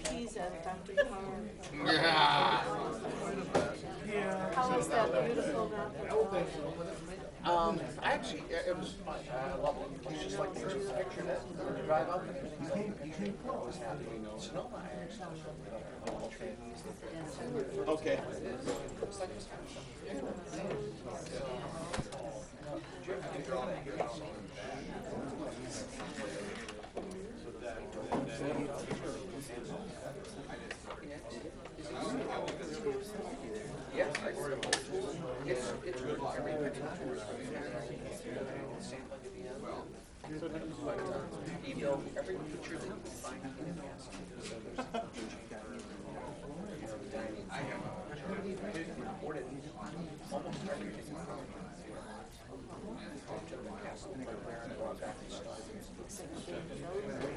Peas at Dr. Carr. Yeah. How is that beautiful map? I actually, it was fun. I love it. It's just like there's a picture that you drive up and I was happy. Sonoma, I actually. Okay. Yes, I it's good. Every picture but you know, every picture that you find in the I have recorded almost everything.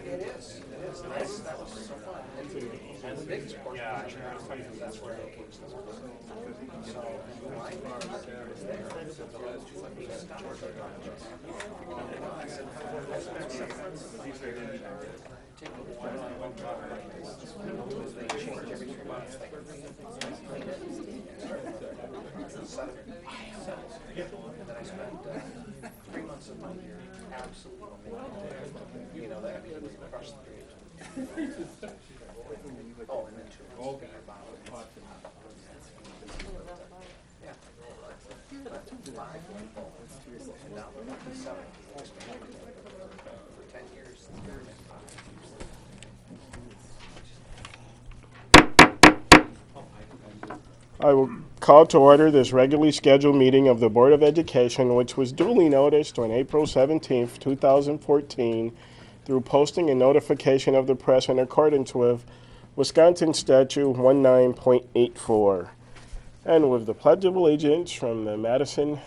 It is. That was so fun. And the biggest portion of that's where it came from. So, mine was there. They change every 3 months. And then I spent 3 months of my year absolutely amazing. You know that was across the street. Oh, and then 2 months. Okay. Yeah. 5 people. And now we're up to 7. For 10 years. I will call to order this regularly scheduled meeting of the Board of Education, which was duly noticed on April 17th, 2014, through posting and notification of the press in accordance with Wisconsin Statute 19.84, and with the Pledge of Allegiance from the Madison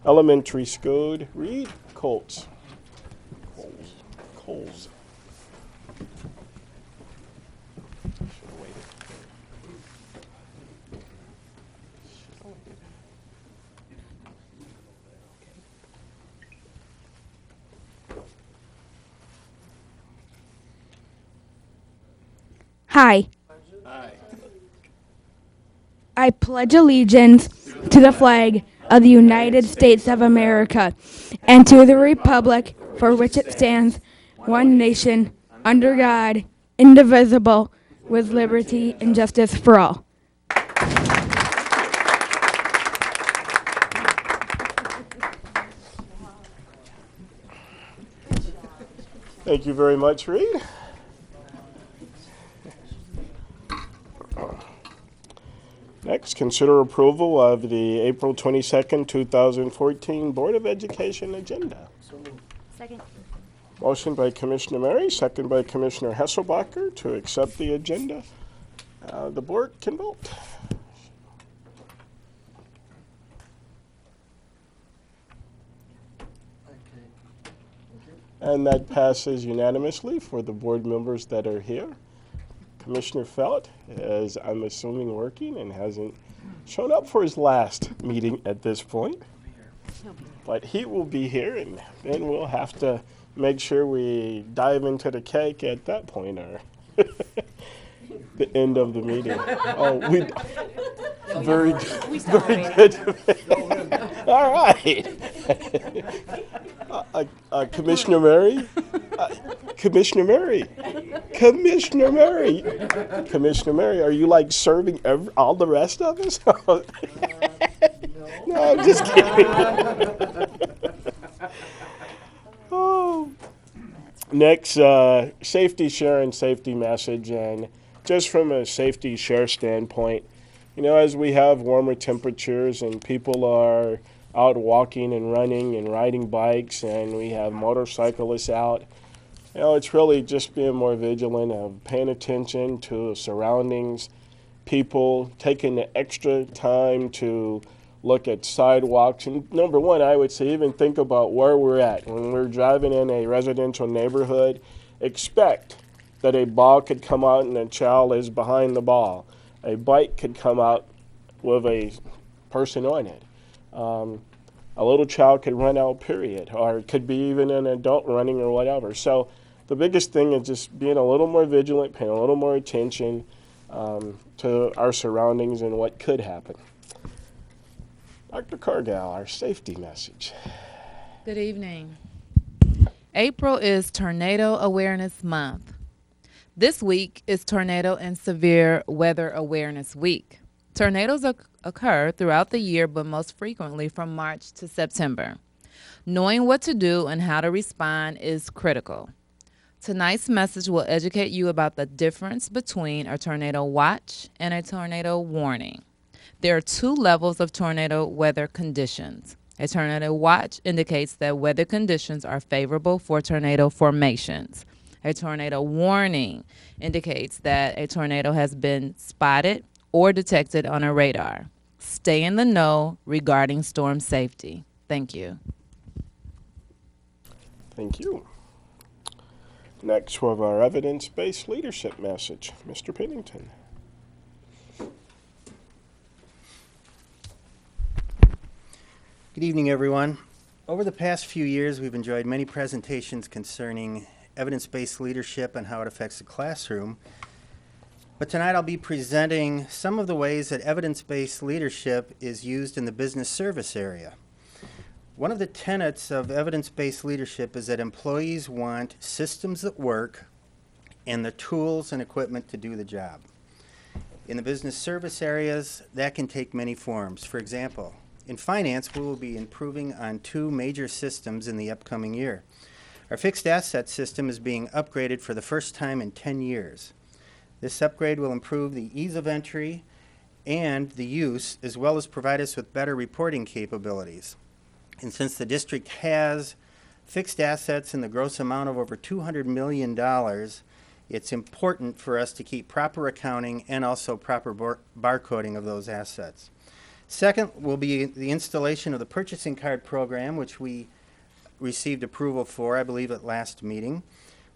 Elementary School, Reed Coles. Hi. I pledge allegiance to the flag of the United States of America and to the republic for which it stands, one nation, under God, indivisible, with liberty and justice for all. Thank you very much, Reed. Next, consider approval of the April 22nd, 2014 Board of Education agenda. Second. Motion by Commissioner Murray, second by Commissioner Hesselbacher to accept the agenda. The board can vote. And that passes unanimously for the board members that are here. Commissioner Felt is, I'm assuming, working and hasn't shown up for his last meeting at this point. But he will be here, and then we'll have to make sure we dive into the cake at that point, or the end of the meeting. Oh, we very good. Very good. All right. Commissioner Murray? Commissioner Murray? Commissioner Murray? Commissioner Murray, are you like serving all the rest of us? No, I'm just kidding. Oh. Next, safety share and safety message. And just from a safety share standpoint, you know, as we have warmer temperatures and people are out walking and running and riding bikes, and we have motorcyclists out, you know, it's really just being more vigilant of paying attention to surroundings, people taking the extra time to look at sidewalks. And number one, I would say even think about where we're at. When we're driving in a residential neighborhood, expect that a ball could come out and a child is behind the ball. A bike could come out with a person on it. A little child could run out, period, or it could be even an adult running or whatever. So the biggest thing is just being a little more vigilant, paying a little more attention to our surroundings and what could happen. Dr. Cargill, our safety message. Good evening. April is Tornado Awareness Month. This week is Tornado and Severe Weather Awareness Week. Tornadoes occur throughout the year, but most frequently from March to September. Knowing what to do and how to respond is critical. Tonight's message will educate you about the difference between a tornado watch and a tornado warning. There are two levels of tornado weather conditions. A tornado watch indicates that weather conditions are favorable for tornado formations. A tornado warning indicates that a tornado has been spotted or detected on a radar. Stay in the know regarding storm safety. Thank you. Thank you. Next, we have our evidence-based leadership message. Mr. Pennington. Good evening, everyone. Over the past few years, we've enjoyed many presentations concerning evidence-based leadership and how it affects the classroom. But tonight I'll be presenting some of the ways that evidence-based leadership is used in the business service area. One of the tenets of evidence-based leadership is that employees want systems that work and the tools and equipment to do the job. In the business service areas, that can take many forms. For example, in finance, we will be improving on two major systems in the upcoming year. Our fixed asset system is being upgraded for the first time in 10 years. This upgrade will improve the ease of entry and the use, as well as provide us with better reporting capabilities. And since the district has fixed assets in the gross amount of over $200 million, it's important for us to keep proper accounting and also proper barcoding of those assets. Second will be the installation of the purchasing card program, which we received approval for, I believe, at last meeting,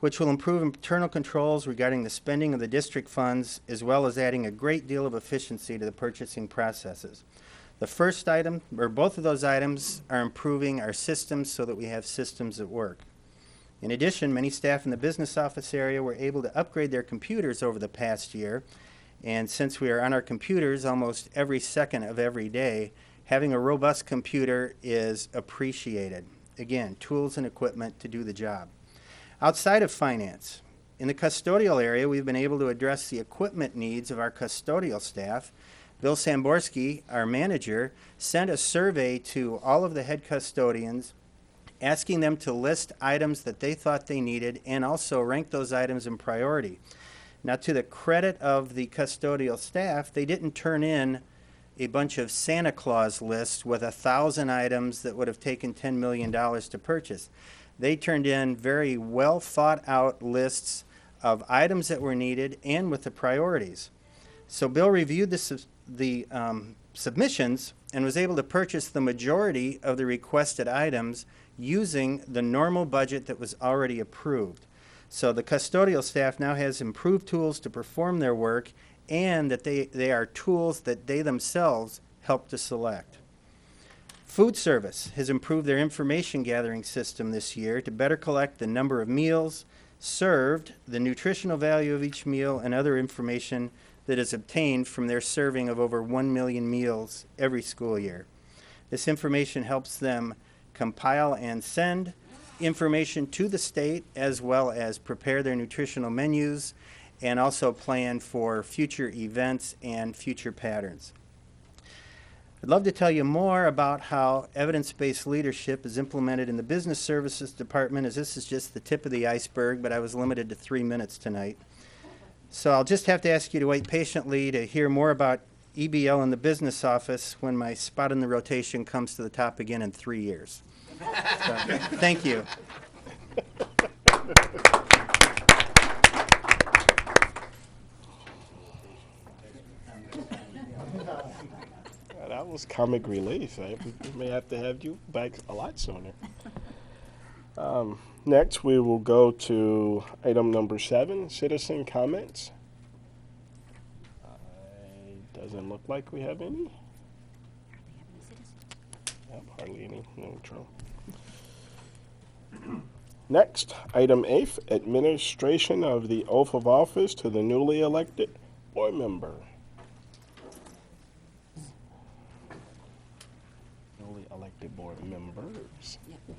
which will improve internal controls regarding the spending of the district funds, as well as adding a great deal of efficiency to the purchasing processes. The first item, or both of those items, are improving our systems so that we have systems that work. In addition, many staff in the business office area were able to upgrade their computers over the past year, and since we are on our computers almost every second of every day, having a robust computer is appreciated. Again, tools and equipment to do the job. Outside of finance, in the custodial area, we've been able to address the equipment needs of our custodial staff. Bill Samborski, our manager, sent a survey to all of the head custodians asking them to list items that they thought they needed and also rank those items in priority. Now, to the credit of the custodial staff, they didn't turn in a bunch of Santa Claus lists with 1,000 items that would have taken $10 million to purchase. They turned in very well thought out lists of items that were needed and with the priorities. So Bill reviewed the submissions and was able to purchase the majority of the requested items using the normal budget that was already approved. So the custodial staff now has improved tools to perform their work, and that they are tools that they themselves help to select. Food service has improved their information gathering system this year to better collect the number of meals served, the nutritional value of each meal, and other information that is obtained from their serving of over 1 million meals every school year. This information helps them compile and send information to the state, as well as prepare their nutritional menus and also plan for future events and future patterns. I'd love to tell you more about how evidence-based leadership is implemented in the Business Services Department, as this is just the tip of the iceberg, but I was limited to 3 minutes tonight. So I'll just have to ask you to wait patiently to hear more about EBL in the business office when my spot in the rotation comes to the top again in 3 years. So, thank you. That was comic relief. We may have to have you back a lot sooner. Next, we will go to item number 7, citizen comments. Doesn't look like we have any. leaning neutral. Next, item 8, administration of the oath of office to the newly elected board member. Newly elected board members. Yeah.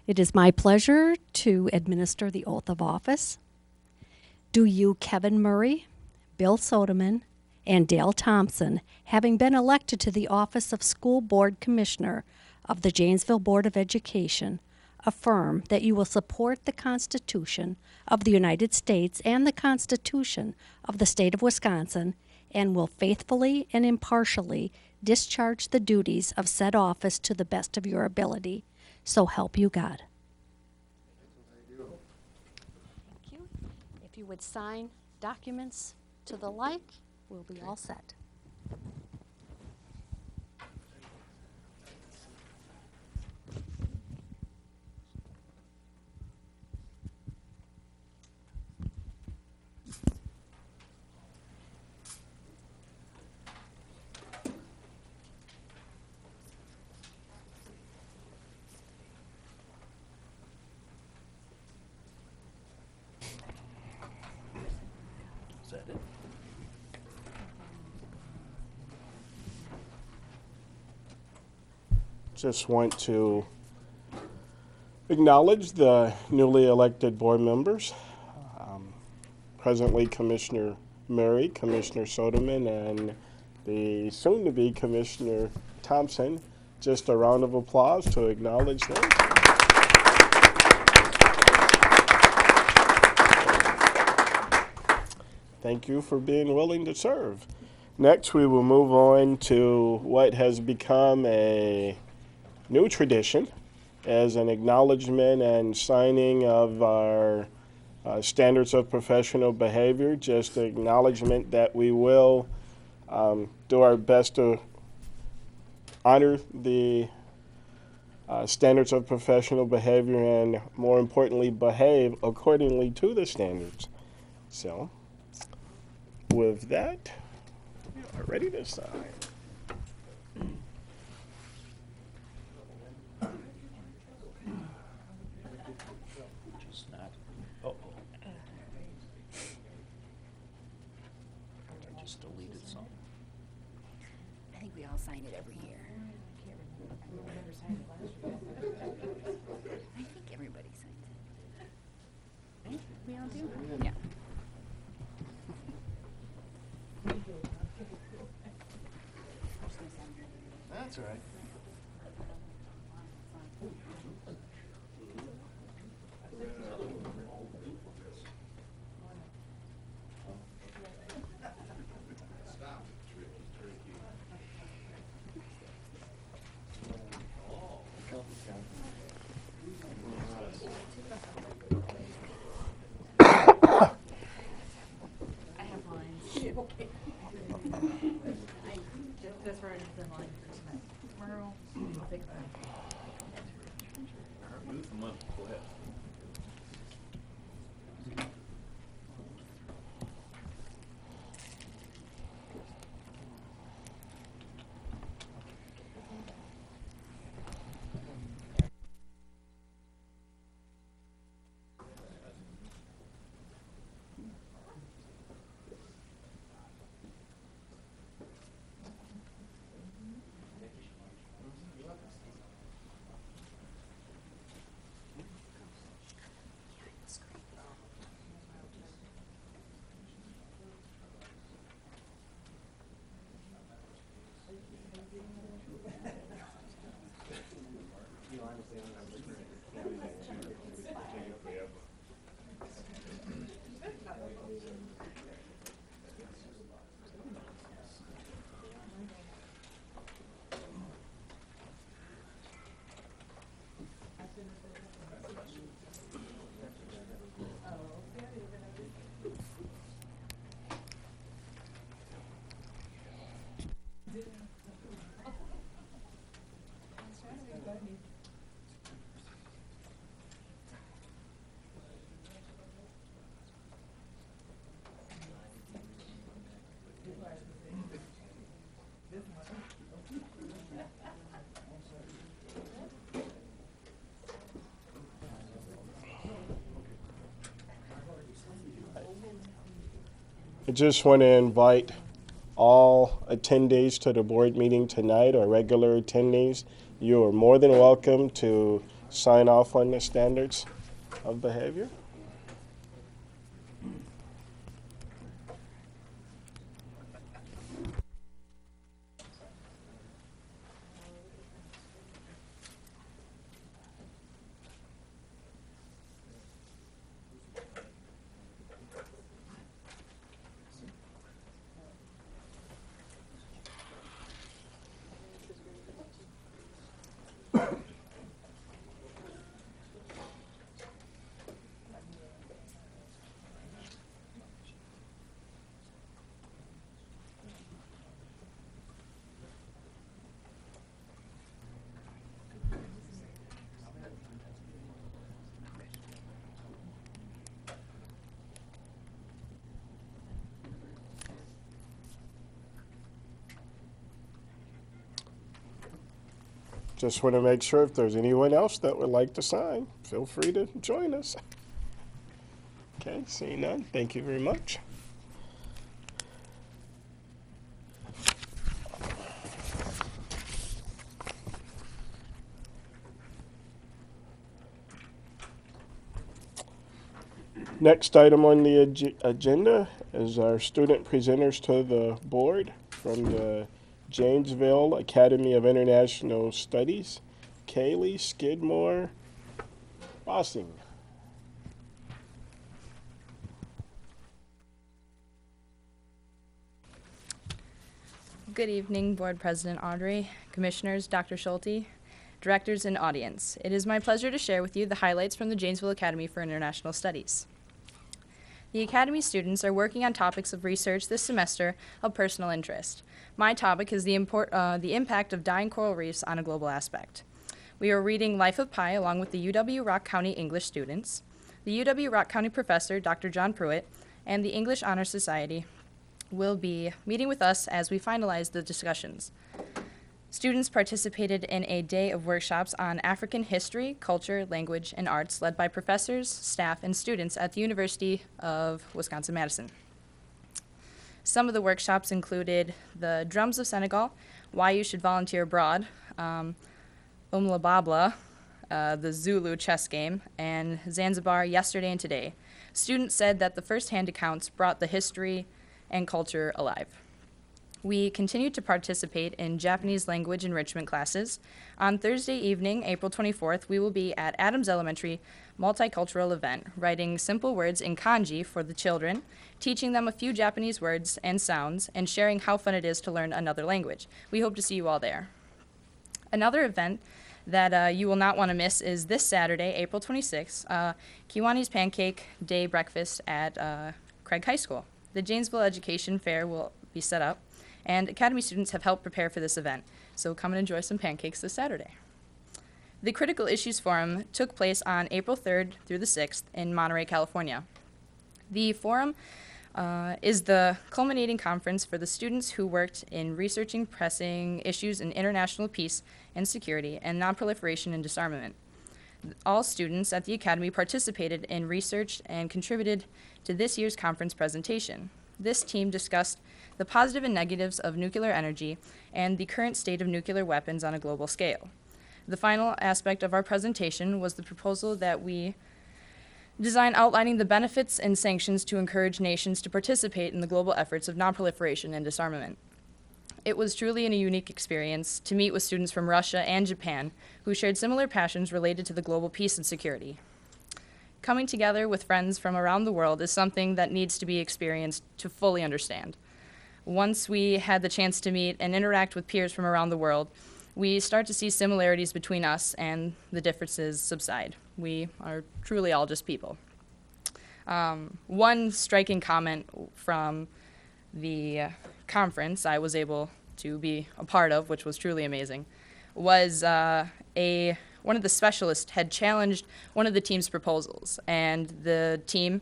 It is my pleasure to administer the oath of office. Do you, Kevin Murray, Bill Sodeman, and Dale Thompson, having been elected to the office of School Board Commissioner of the Janesville Board of Education, affirm that you will support the Constitution of the United States and the Constitution of the State of Wisconsin, and will faithfully and impartially discharge the duties of said office to the best of your ability? So help you God. Thank you. If you would sign documents to the like, we'll be all set. Is that it? Just want to acknowledge the newly elected board members. Presently Commissioner Murray, Commissioner Sodeman, and the soon-to-be Commissioner Thompson. Just a round of applause to acknowledge them. Thank you for being willing to serve. Next, we will move on to what has become a new tradition as an acknowledgement and signing of our standards of professional behavior. Just acknowledgement that we will do our best to honor the standards of professional behavior and, more importantly, behave accordingly to the standards. So, with that, we are ready to sign. Just not. Uh-oh. I just deleted something. I think we all sign it every year. I think everybody signs it. Right? We all do? Yeah. That's all right. I have lines. Okay. That's where I did the line for tonight. I just want to invite all attendees to the board meeting tonight, or regular attendees. You are more than welcome to sign off on the standards of behavior. Just want to make sure if there's anyone else that would like to sign, feel free to join us. Okay, seeing none, thank you very much. Next item on the agenda is our student presenters to the board from the Janesville Academy of International Studies, Kaylee Skidmore Bossing. Good evening, Board President Audrey, Commissioners, Dr. Schulte, Directors, and audience. It is my pleasure to share with you the highlights from the Janesville Academy for International Studies. The Academy students are working on topics of research this semester of personal interest. My topic is the impact of dying coral reefs on a global aspect. We are reading Life of Pi along with the UW-Rock County English students, the UW-Rock County professor, Dr. John Pruitt, and the English Honor Society will be meeting with us as we finalize the discussions. Students participated in a day of workshops on African history, culture, language, and arts led by professors, staff, and students at the University of Wisconsin-Madison. Some of the workshops included the Drums of Senegal, Why You Should Volunteer Abroad, Babla, the Zulu chess game, and Zanzibar Yesterday and Today. Students said that the first-hand accounts brought the history and culture alive. We continued to participate in Japanese language enrichment classes. On Thursday evening, April 24th, we will be at Adams Elementary multicultural event, writing simple words in kanji for the children, teaching them a few Japanese words and sounds, and sharing how fun it is to learn another language. We hope to see you all there. Another event that you will not want to miss is this Saturday, April 26th, Kiwani's Pancake Day Breakfast at Craig High School. The Janesville Education Fair will be set up, and Academy students have helped prepare for this event, so come and enjoy some pancakes this Saturday. The Critical Issues Forum took place on April 3rd through the 6th in Monterey, California. The forum is the culminating conference for the students who worked in researching pressing issues in international peace and security and nonproliferation and disarmament. All students at the Academy participated in research and contributed to this year's conference presentation. This team discussed the positive and negatives of nuclear energy and the current state of nuclear weapons on a global scale. The final aspect of our presentation was the proposal that we design outlining the benefits and sanctions to encourage nations to participate in the global efforts of nonproliferation and disarmament. It was truly a unique experience to meet with students from Russia and Japan who shared similar passions related to the global peace and security. Coming together with friends from around the world is something that needs to be experienced to fully understand. Once we had the chance to meet and interact with peers from around the world, we start to see similarities between us and the differences subside. We are truly all just people. One striking comment from the conference I was able to be a part of, which was truly amazing, was one of the specialists had challenged one of the team's proposals, and the team,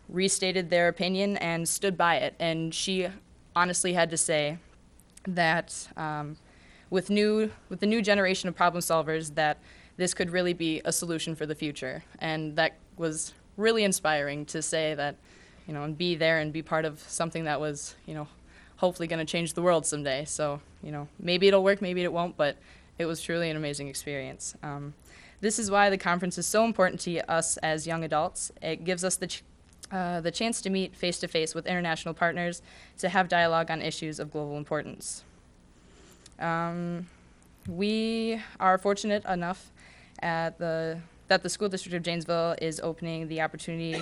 restated their opinion and stood by it. And she honestly had to say that with the new generation of problem solvers, that this could really be a solution for the future. And that was really inspiring to say that, and be there and be part of something that was, hopefully going to change the world someday. So, maybe it'll work, maybe it won't, but it was truly an amazing experience. This is why the conference is so important to us as young adults. It gives us the chance to meet face-to-face with international partners to have dialogue on issues of global importance. We are fortunate enough that the School District of Janesville is opening the opportunity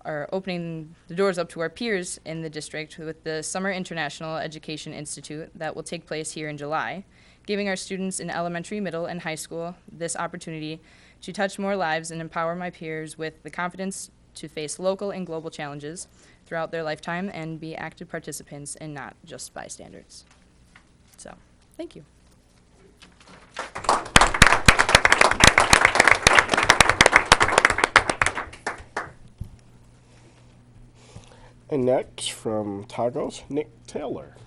or opening the doors up to our peers in the district with the Summer International Education Institute that will take place here in July, giving our students in elementary, middle, and high school this opportunity to touch more lives and empower my peers with the confidence to face local and global challenges throughout their lifetime and be active participants and not just bystanders. So, thank you. And next, from Tago's, Nick Taylor.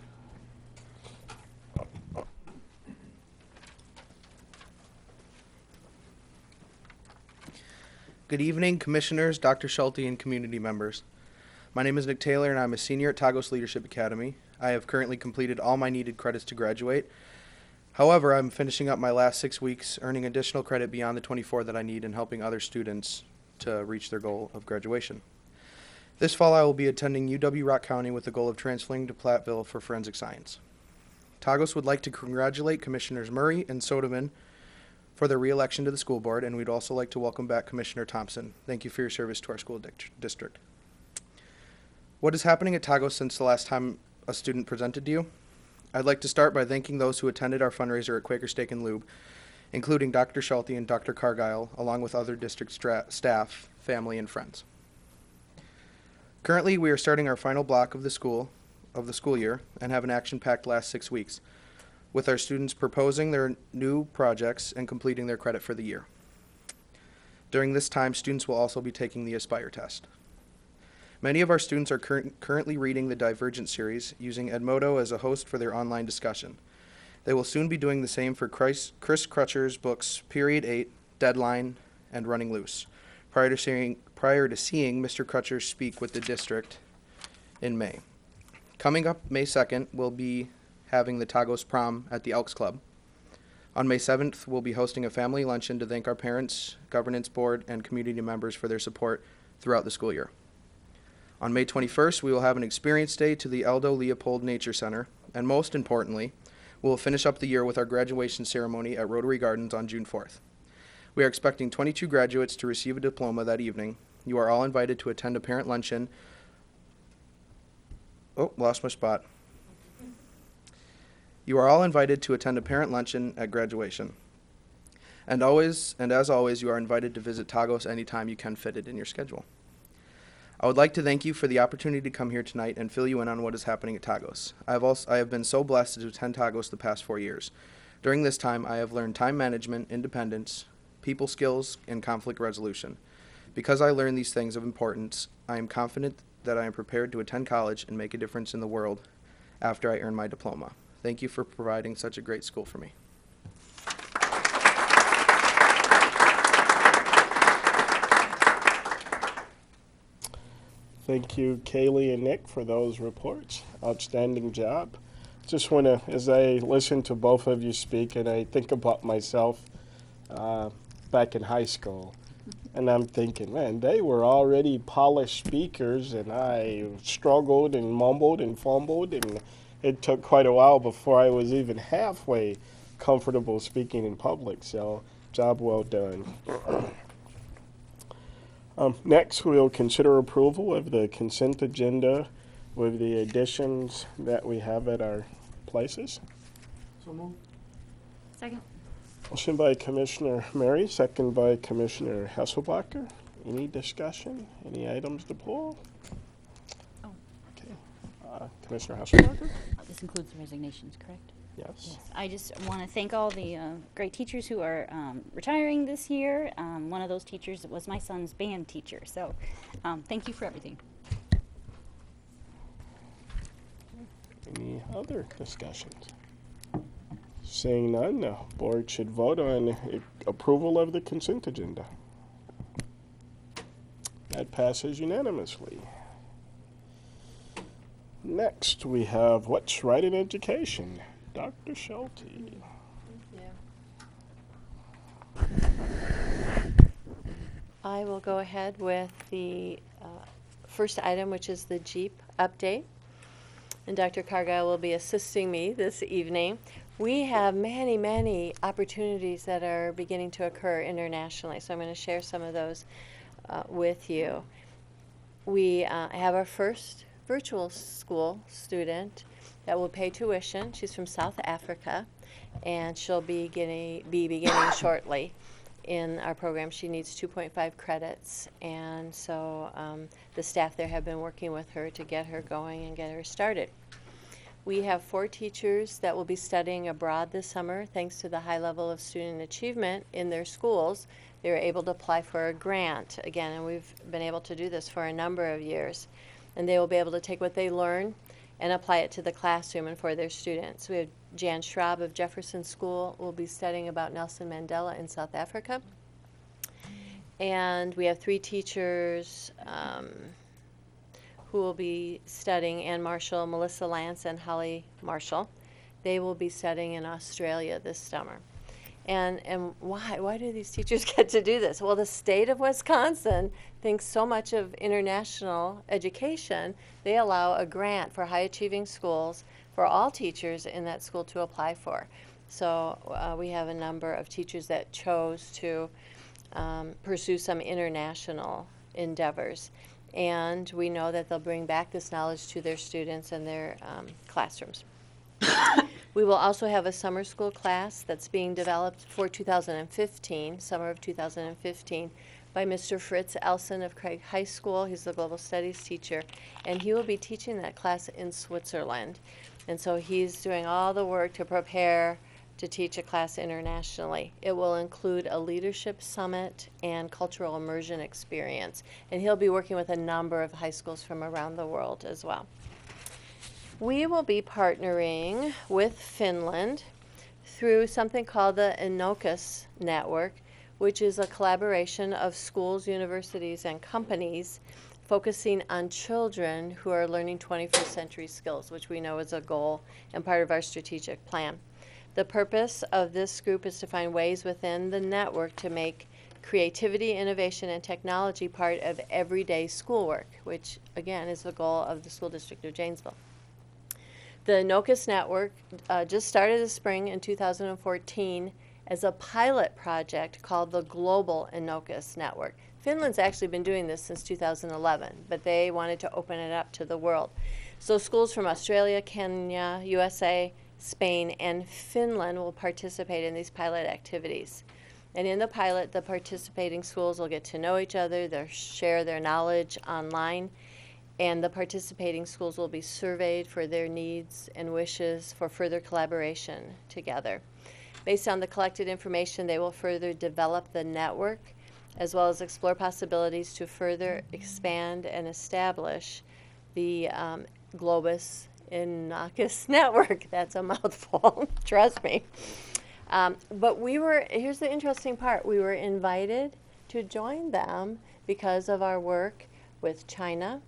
Good evening, commissioners, Dr. Schulte, and community members. My name is Nick Taylor, and I'm a senior at Tagus Leadership Academy. I have currently completed all my needed credits to graduate. However, I'm finishing up my last 6 weeks, earning additional credit beyond the 24 that I need and helping other students to reach their goal of graduation. This fall, I will be attending UW-Rock County with the goal of transferring to Platteville for forensic science. Tagus would like to congratulate Commissioners Murray and Sodeman for their re-election to the school board, and we'd also like to welcome back Commissioner Thompson. Thank you for your service to our school district. What is happening at Tagus since the last time a student presented to you? I'd like to start by thanking those who attended our fundraiser at Quaker Steak and Lube, including Dr. Schulte and Dr. Cargile, along with other district staff, family, and friends. Currently, we are starting our final block of the school year and have an action-packed last 6 weeks, with our students proposing their new projects and completing their credit for the year. During this time, students will also be taking the Aspire test. Many of our students are currently reading the Divergent series, using Edmodo as a host for their online discussion. They will soon be doing the same for Chris Crutcher's books Period 8, Deadline, and Running Loose, prior to seeing Mr. Crutcher speak with the district in May. Coming up May 2nd, we'll be having the Tagus Prom at the Elks Club. On May 7th, we'll be hosting a family luncheon to thank our parents, governance board, and community members for their support throughout the school year. On May 21st, we will have an experience day to the Aldo Leopold Nature Center, and most importantly, we will finish up the year with our graduation ceremony at Rotary Gardens on June 4th. We are expecting 22 graduates to receive a diploma that evening. You are all invited to attend a parent luncheon. Oh, lost my spot. You are all invited to attend a parent luncheon at graduation. And as always, you are invited to visit Tagus anytime you can fit it in your schedule. I would like to thank you for the opportunity to come here tonight and fill you in on what is happening at Tagus. I have been so blessed to attend Tagus the past 4 years. During this time, I have learned time management, independence, people skills, and conflict resolution. Because I learned these things of importance, I am confident that I am prepared to attend college and make a difference in the world after I earn my diploma. Thank you for providing such a great school for me. Thank you, Kaylee and Nick, for those reports. Outstanding job. Just want to, as I listen to both of you speak, and I think about myself back in high school, and I'm thinking, man, they were already polished speakers, and I struggled and mumbled and fumbled, and it took quite a while before I was even halfway comfortable speaking in public, so job well done. Next, we'll consider approval of the consent agenda with the additions that we have at our places. So moved. Second. Motion by Commissioner Murray, second by Commissioner Hesselbacher. Any discussion? Any items to pull? Oh. Okay. Commissioner Hesselbacher? This includes resignations, correct? Yes. I just want to thank all the great teachers who are retiring this year. One of those teachers was my son's band teacher. So thank you for everything. Any other discussions? Seeing none, the board should vote on approval of the consent agenda. That passes unanimously. Next, we have What's Right in Education, Dr. Schulte. I will go ahead with the first item, which is the Jeep update. And Dr. Cargile will be assisting me this evening. We have many, many opportunities that are beginning to occur internationally, so I'm going to share some of those with you. We have our first virtual school student that will pay tuition. She's from South Africa, and she'll be beginning shortly in our program. She needs 2.5 credits, and so the staff there have been working with her to get her going and get her started. We have 4 teachers that will be studying abroad this summer. Thanks to the high level of student achievement in their schools, they were able to apply for a grant again, and we've been able to do this for a number of years. And they will be able to take what they learn and apply it to the classroom and for their students. We have Jan Schraub of Jefferson School will be studying about Nelson Mandela in South Africa. And we have 3 teachers who will be studying, Ann Marshall, Melissa Lance, and Holly Marshall. They will be studying in Australia this summer. And why do these teachers get to do this? Well, the state of Wisconsin thinks so much of international education, they allow a grant for high achieving schools for all teachers in that school to apply for. So we have a number of teachers that chose to pursue some international endeavors. And we know that they'll bring back this knowledge to their students and their classrooms. We will also have a summer school class that's being developed for 2015, summer of 2015, by Mr. Fritz Elson of Craig High School. He's the global studies teacher, and he will be teaching that class in Switzerland. And so he's doing all the work to prepare to teach a class internationally. It will include a leadership summit and cultural immersion experience, and he'll be working with a number of high schools from around the world as well. We will be partnering with Finland through something called the Innocus Network, which is a collaboration of schools, universities, and companies focusing on children who are learning 21st century skills, which we know is a goal and part of our strategic plan. The purpose of this group is to find ways within the network to make creativity, innovation, and technology part of everyday schoolwork, which again is the goal of the School District of Janesville. The Innocus Network just started this spring in 2014 as a pilot project called the Global Innocus Network. Finland's actually been doing this since 2011, but they wanted to open it up to the world. So schools from Australia, Kenya, USA, Spain, and Finland will participate in these pilot activities. And in the pilot, the participating schools will get to know each other, they'll share their knowledge online, and the participating schools will be surveyed for their needs and wishes for further collaboration together. Based on the collected information, they will further develop the network, as well as explore possibilities to further expand and establish the Globus Innocus Network. That's a mouthful, trust me. But here's the interesting part, we were invited to join them because of our work with China,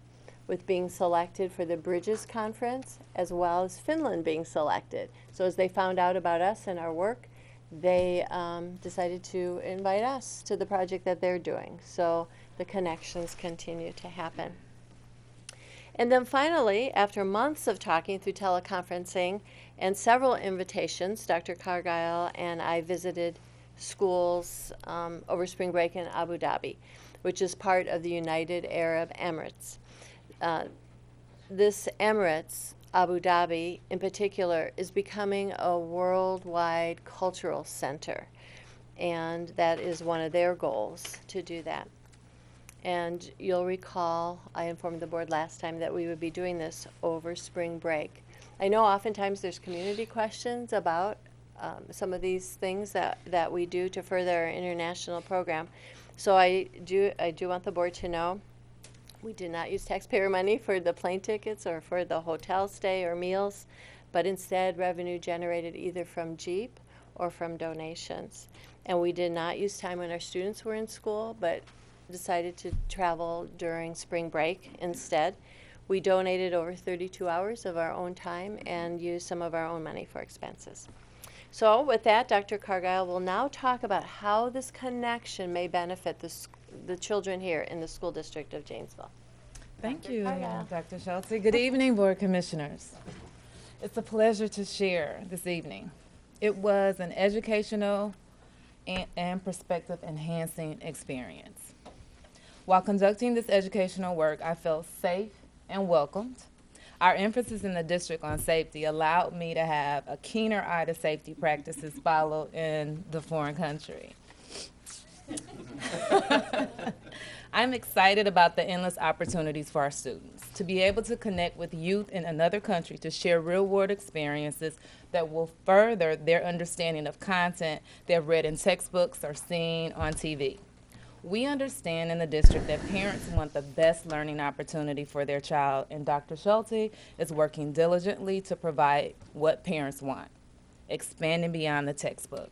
with being selected for the Bridges Conference, as well as Finland being selected. So as they found out about us and our work, they decided to invite us to the project that they're doing. So the connections continue to happen. And then finally, after months of talking through teleconferencing and several invitations, Dr. Cargile and I visited schools over spring break in Abu Dhabi, which is part of the United Arab Emirates. This Emirates, Abu Dhabi in particular, is becoming a worldwide cultural center, and that is one of their goals, to do that. And you'll recall, I informed the board last time that we would be doing this over spring break. I know oftentimes there's community questions about some of these things that we do to further our international program. So I do want the board to know we did not use taxpayer money for the plane tickets or for the hotel stay or meals, but instead revenue generated either from Jeep or from donations. And we did not use time when our students were in school, but decided to travel during spring break instead. We donated over 32 hours of our own time and used some of our own money for expenses. So with that, Dr. Cargile will now talk about how this connection may benefit the children here in the school district of Janesville. Thank Dr. you, Cargile. Dr. Schulte. Good evening, Board Commissioners. It's a pleasure to share this evening. It was an educational and perspective enhancing experience. While conducting this educational work, I felt safe and welcomed. Our emphasis in the district on safety allowed me to have a keener eye to safety practices followed in the foreign country. I'm excited about the endless opportunities for our students to be able to connect with youth in another country to share real-world experiences that will further their understanding of content they've read in textbooks or seen on TV. We understand in the district that parents want the best learning opportunity for their child, and Dr. Schulte is working diligently to provide what parents want, expanding beyond the textbook.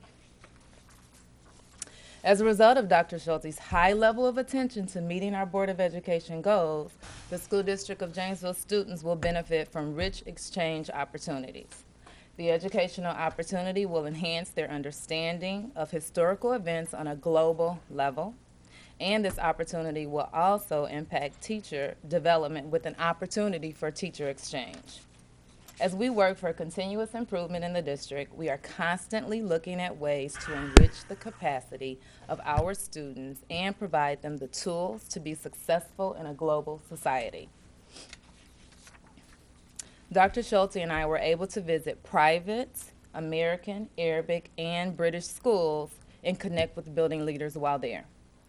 As a result of Dr. Schulte's high level of attention to meeting our Board of Education goals, the School District of Janesville students will benefit from rich exchange opportunities. The educational opportunity will enhance their understanding of historical events on a global level, and this opportunity will also impact teacher development with an opportunity for teacher exchange. As we work for continuous improvement in the district, we are constantly looking at ways to enrich the capacity of our students and provide them the tools to be successful in a global society. Dr. Schulte and I were able to visit private, American, Arabic, and British schools and connect with building leaders while there.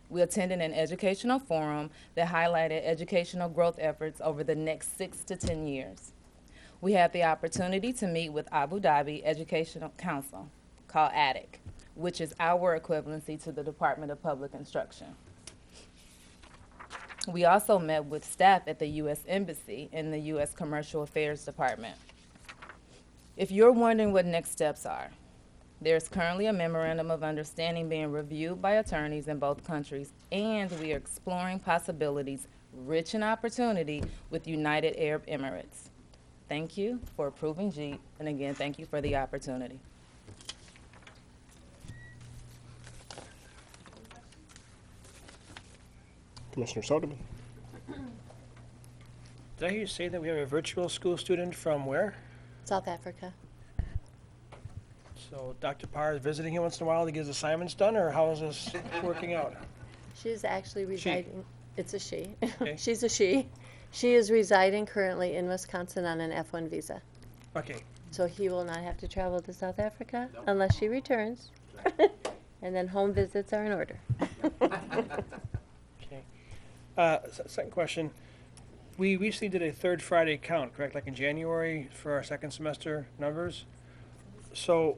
We attended an educational forum that highlighted educational growth efforts over the next 6 to 10 years. We had the opportunity to meet with Abu Dhabi Educational Council, called ADIC, which is our equivalency to the Department of Public Instruction. We also met with staff at the U.S. Embassy in the U.S. Commercial Affairs Department. If you're wondering what next steps are, there's currently a memorandum of understanding being reviewed by attorneys in both countries, and we are exploring possibilities rich in opportunity with United Arab Emirates. Thank you for approving JEEP, and again, thank you for the opportunity. Commissioner Soderman. Did I hear you say that we have a virtual school student from where? South Africa. So Dr. Parr is visiting him once in a while to get his assignments done, or how is this working out? She's actually residing, it's a she. Okay. She's a she. She is residing currently in Wisconsin on an F1 visa. Okay. So he will not have to travel to South Africa unless she returns. And then home visits are in order. Okay. Second question. We recently did a third Friday count, correct? Like in January for our second semester numbers. So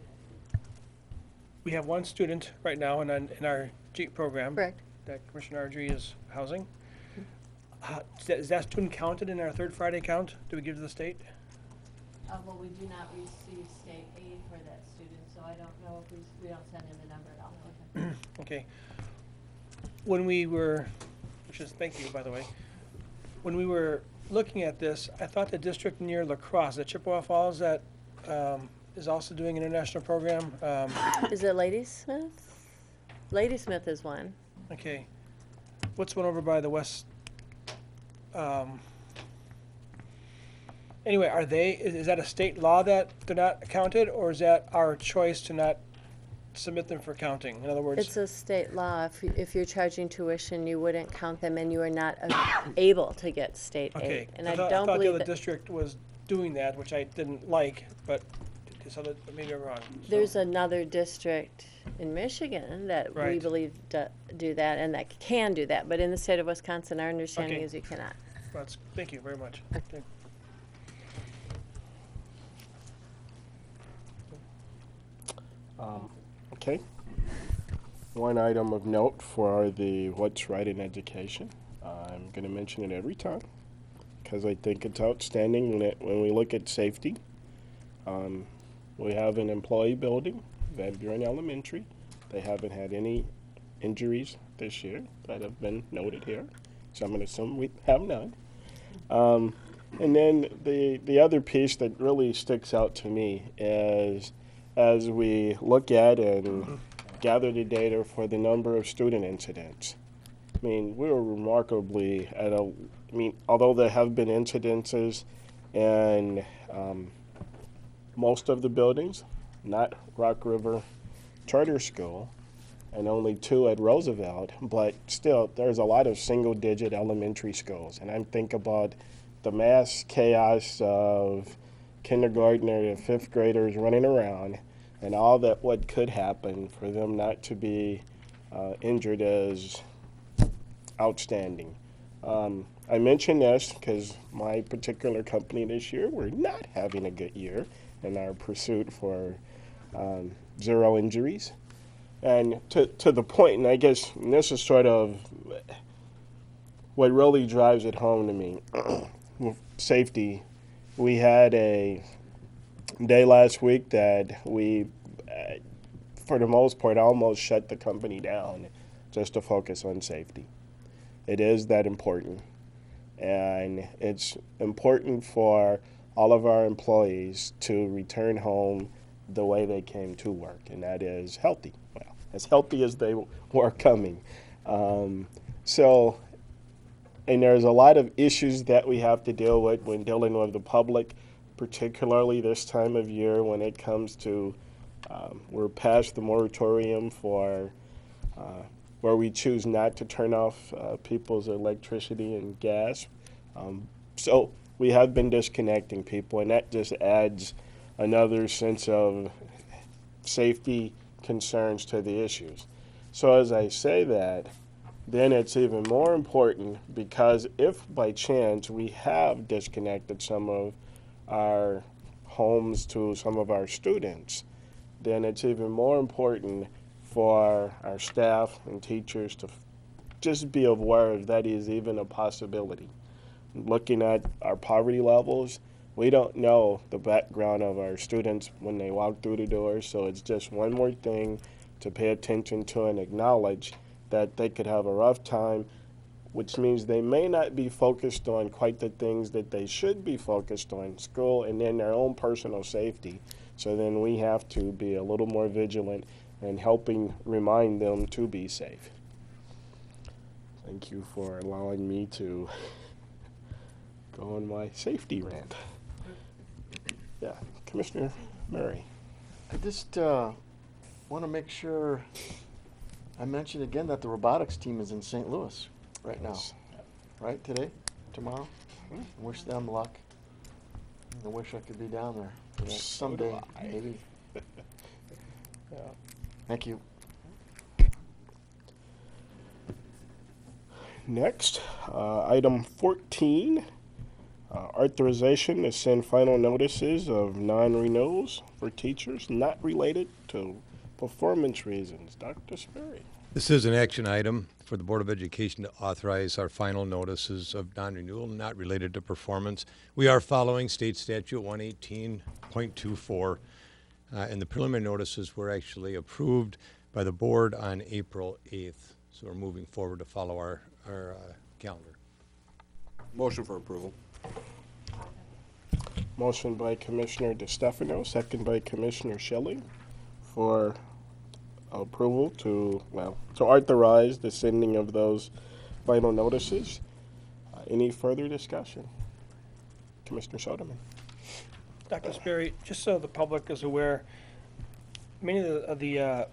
we have one student right now in our JEEP program. Correct. That Commissioner Ardrey is housing. Is that student counted in our third Friday count? Do we give to the state? Well, we do not receive state aid for that student, so I don't know if we don't send him the number at all. Okay. When we were, thank you, by the way. When we were looking at this, I thought the district near La Crosse, the Chippewa Falls, that is also doing an international program. Is it Ladysmith? Ladysmith is one. Okay. What's one over by the west? Anyway, is that a state law that they're not counted, or is that our choice to not submit them for counting? In other words, It's a state law. If you're charging tuition, you wouldn't count them, and you are not able to get state okay. aid. And I thought don't the believe other that district was doing that, which I didn't like, but maybe I'm wrong. So- there's another district in Michigan that we Right. believe do that, and that can do that. But in the state of Wisconsin, our understanding Okay. is you cannot. Thank you very much. Okay. Okay. One item of note for the What's Right in Education. I'm going to mention it every time because I think it's outstanding when we look at safety. We have an employee building, Van Buren Elementary. They haven't had any injuries this year that have been noted here, so I'm going to assume we have none. And then the other piece that really sticks out to me is as we look at and gather the data for the number of student incidents. I mean, we were remarkably although there have been incidences in most of the buildings, not Rock River Charter School, and only 2 at Roosevelt, but still, there's a lot of single-digit elementary schools. And I'm thinking about the mass chaos of kindergartner to 5th graders running around and all that what could happen for them not to be injured is outstanding. I mention this because my particular company this year, we're not having a good year in our pursuit for 0 injuries. And to the point, and I guess this is sort of what really drives it home to me, with safety. We had a day last week that we, for the most part, almost shut the company down just to focus on safety. It is that important. And it's important for all of our employees to return home the way they came to work, and that is healthy. Well, as healthy as they were coming. And there's a lot of issues that we have to deal with when dealing with the public, particularly this time of year when it comes to, we're past the moratorium for where we choose not to turn off people's electricity and gas. So we have been disconnecting people, and that just adds another sense of safety concerns to the issues. So as I say that, then it's even more important because if by chance we have disconnected some of our homes to some of our students, then it's even more important for our staff and teachers to just be aware that is even a possibility. Looking at our poverty levels, we don't know the background of our students when they walk through the doors, so it's just one more thing to pay attention to and acknowledge that they could have a rough time, which means they may not be focused on quite the things that they should be focused on, school and then their own personal safety. So then we have to be a little more vigilant in helping remind them to be safe. Thank you for allowing me to go on my safety rant. Yeah, Commissioner Murray. I just want to make sure I mention again that the robotics team is in St. Louis right now. Right, today, tomorrow? Wish them luck. I wish I could be down there for that someday, maybe. Yeah. Thank you. Next, item 14, authorization to send final notices of non-renewals for teachers not related to performance reasons. Dr. Sperry. This is an action item for the Board of Education to authorize our final notices of non-renewal not related to performance. We are following State Statute 118.24, and the preliminary notices were actually approved by the board on April 8th. So we're moving forward to follow our calendar. Motion for approval. Motion by Commissioner DeStefano, second by Commissioner Shelley for approval to authorize the sending of those final notices. Any further discussion? Commissioner Soderman. Dr. Sperry, just so the public is aware, many of the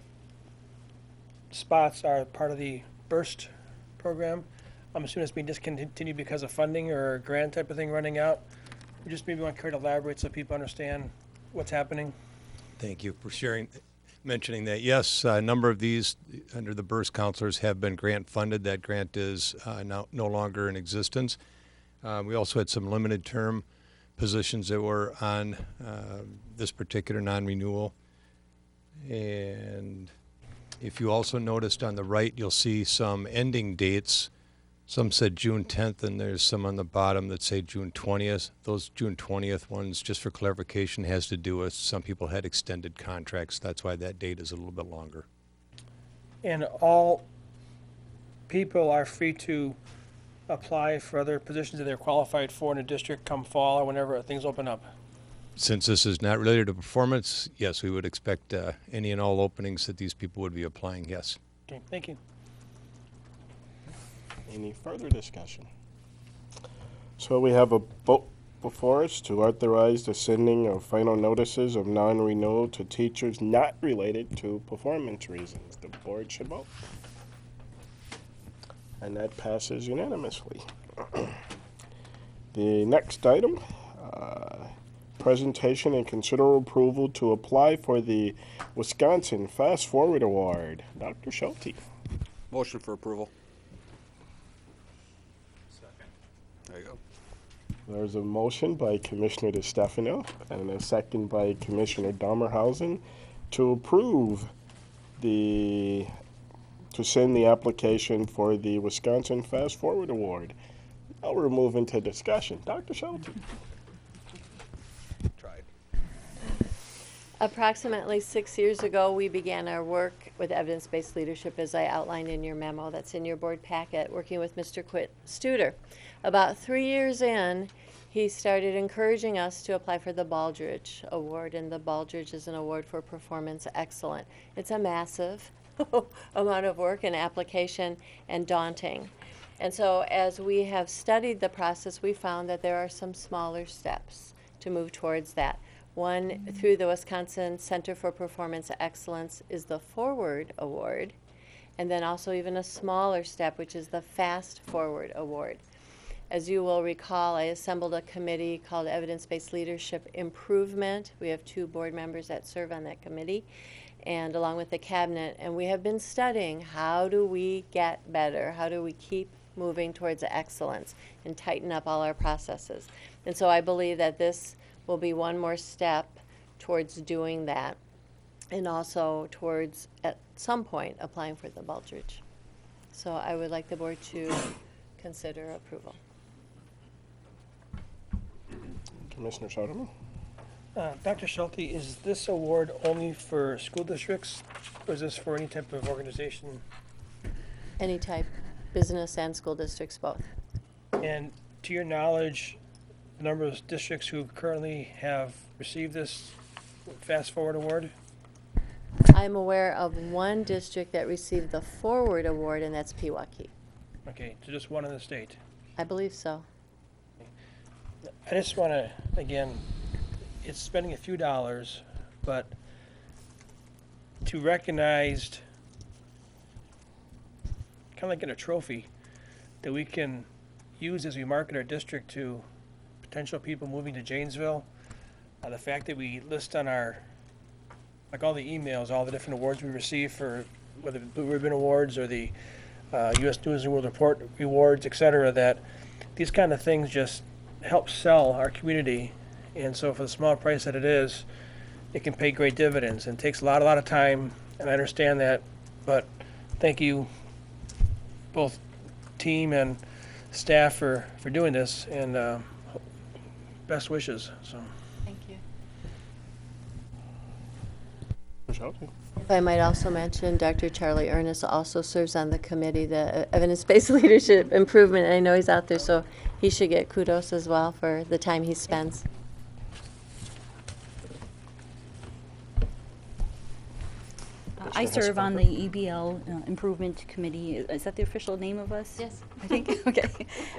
spots are part of the BURST program. I'm assuming it's being discontinued because of funding or a grant type of thing running out. We just maybe want Kerry to elaborate so people understand what's happening. Thank you for mentioning that. Yes, a number of these under the BURST counselors have been grant funded. That grant is now no longer in existence. We also had some limited term positions that were on this particular non-renewal. And if you also noticed on the right, you'll see some ending dates. Some said June 10th, and there's some on the bottom that say June 20th. Those June 20th ones, just for clarification, has to do with some people had extended contracts. That's why that date is a little bit longer. And all people are free to apply for other positions that they're qualified for in the district come fall or whenever things open up? Since this is not related to performance, yes, we would expect any and all openings that these people would be applying, yes. Okay, thank you. Any further discussion? So we have a vote before us to authorize the sending of final notices of non-renewal to teachers not related to performance reasons. The board should vote. And that passes unanimously. The next item, presentation and consider approval to apply for the Wisconsin Fast Forward Award. Dr. Schulte. Motion for approval. There you go. There's a motion by Commissioner DeStefano and a second by Commissioner Dommerhausen to approve to send the application for the Wisconsin Fast Forward Award. Now we're moving to discussion. Dr. Schulte. Approximately 6 years ago, we began our work with evidence-based leadership, as I outlined in your memo that's in your board packet, working with Mr. Quit Studer. About 3 years in, he started encouraging us to apply for the Baldrige Award, and the Baldrige is an award for performance excellence. It's a massive amount of work and application and daunting. And so as we have studied the process, we found that there are some smaller steps to move towards that. One, through the Wisconsin Center for Performance Excellence, is the Forward Award, and then also even a smaller step, which is the Fast Forward Award. As you will recall, I assembled a committee called Evidence-Based Leadership Improvement. We have 2 board members that serve on that committee, and along with the cabinet, and we have been studying how do we get better, how do we keep moving towards excellence and tighten up all our processes. And so I believe that this will be one more step towards doing that, and also towards, at some point, applying for the Baldrige. So I would like the board to consider approval. Commissioner Soderman. Dr. Schulte, is this award only for school districts, or is this for any type of organization? Any type, business and school districts both. And to your knowledge, the number of districts who currently have received this Fast Forward Award? I'm aware of one district that received the Forward Award, and that's Pewaukee. Okay, so just one in the state. I believe so. I just want to, again, it's spending a few dollars, but to recognize, kind of like in a trophy, that we can use as we market our district to potential people moving to Janesville. The fact that we list on our, like all the emails, all the different awards we receive for whether the Blue Ribbon Awards or the U.S. News and World Report Awards, et cetera, that these kind of things just help sell our community. And so for the small price that it is, it can pay great dividends, and it takes a lot of time, and I understand that, but thank you, both team and staff, for doing this, and best wishes. So. Thank you. Michelle? If I might also mention, Dr. Charlie Ernest also serves on the committee, the Evidence-Based Leadership Improvement, and I know he's out there, so he should get kudos as well for the time he spends. I serve on the EBL Improvement Committee. Is that the official name of us? Yes. I think. Okay.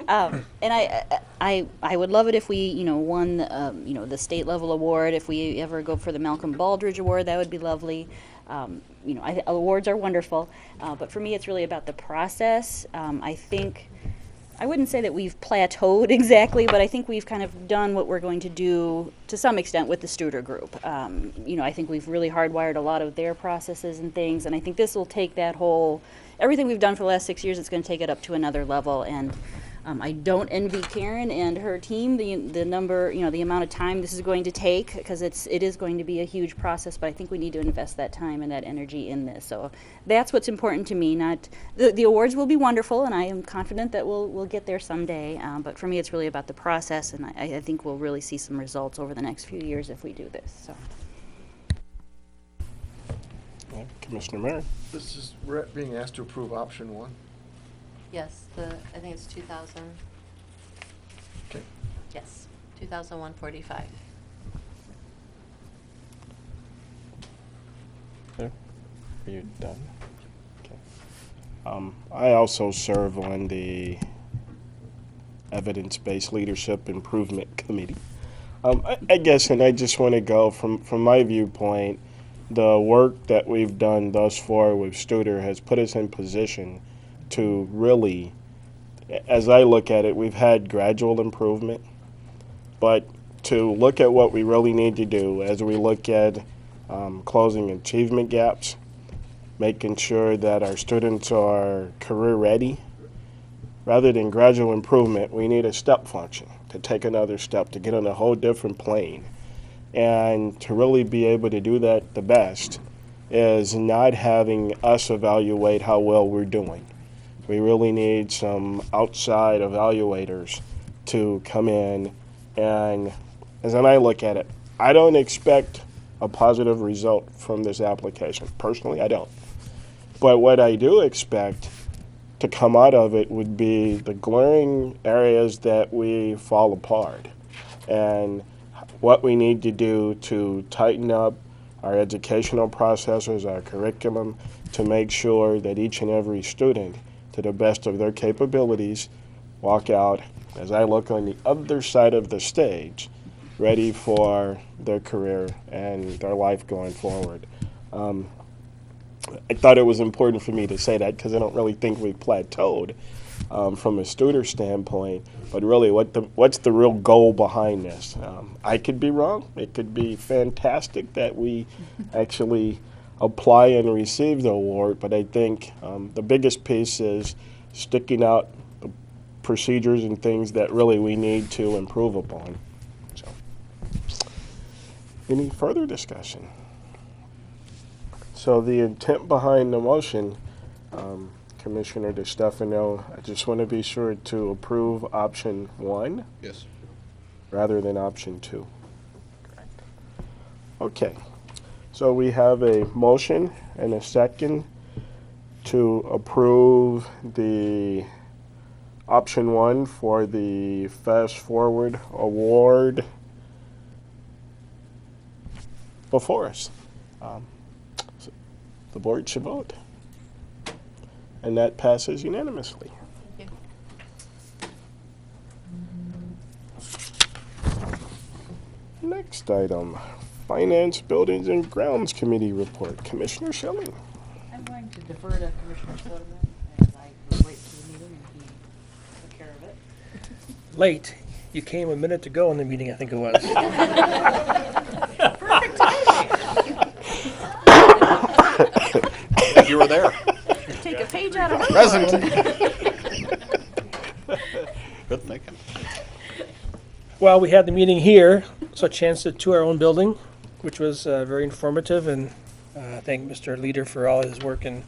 And I would love it if we, won, the state level award. If we ever go for the Malcolm Baldrige Award, that would be lovely. Awards are wonderful, but for me, it's really about the process. I think. I wouldn't say that we've plateaued exactly, but I think we've kind of done what we're going to do to some extent with the Studer Group. I think we've really hardwired a lot of their processes and things, and I think this will take that everything we've done for the last 6 years, it's going to take it up to another level. And I don't envy Karen and her team, the number, the amount of time this is going to take, because it is going to be a huge process, but I think we need to invest that time and that energy in this. So that's what's important to me. Not the awards will be wonderful, and I am confident that we'll get there someday, but for me it's really about the process, and I think we'll really see some results over the next few years if we do this. So. Commissioner Merritt. We're being asked to approve option 1. Yes, I think it's 2,000. Okay. Yes, 2,145. Are you done? Okay. I also serve on the Evidence-Based Leadership Improvement Committee. I guess, and I just want to go from my viewpoint, the work that we've done thus far with Studer has put us in position to really, as I look at it, we've had gradual improvement, but to look at what we really need to do as we look at closing achievement gaps, making sure that our students are career ready. Rather than gradual improvement, we need a step function to take another step, to get on a whole different plane. And to really be able to do that the best is not having us evaluate how well we're doing. We really need some outside evaluators to come in, and as I look at it, I don't expect a positive result from this application. Personally, I don't. But what I do expect to come out of it would be the glaring areas that we fall apart and what we need to do to tighten up our educational processes, our curriculum, to make sure that each and every student, to the best of their capabilities, walk out, as I look on the other side of the stage, ready for their career and their life going forward. I thought it was important for me to say that because I don't really think we've plateaued from a Studer standpoint, but really what's the real goal behind this? I could be wrong. It could be fantastic that we actually apply and receive the award, but I think the biggest piece is sticking out the procedures and things that really we need to improve upon. So, any further discussion? So the intent behind the motion, Commissioner DeStefano, I just want to be sure to approve option 1. Yes. Rather than option 2. Correct. Okay. So we have a motion and a second to approve the option 1 for the Fast Forward Award before us. The board should vote. And that passes unanimously. Thank you. Next item, Finance, Buildings, and Grounds Committee report. Commissioner Schilling. I'm going to defer to Commissioner Soderman as I was late to the meeting and he took care of it. Late. You came a minute to go in the meeting, I think it was. Perfect timing. You were there. Take a page out of her Present. book. Good thinking. Well, we had the meeting here, so a chance to tour our own building, which was very informative, and thank Mr. Leader for all his work in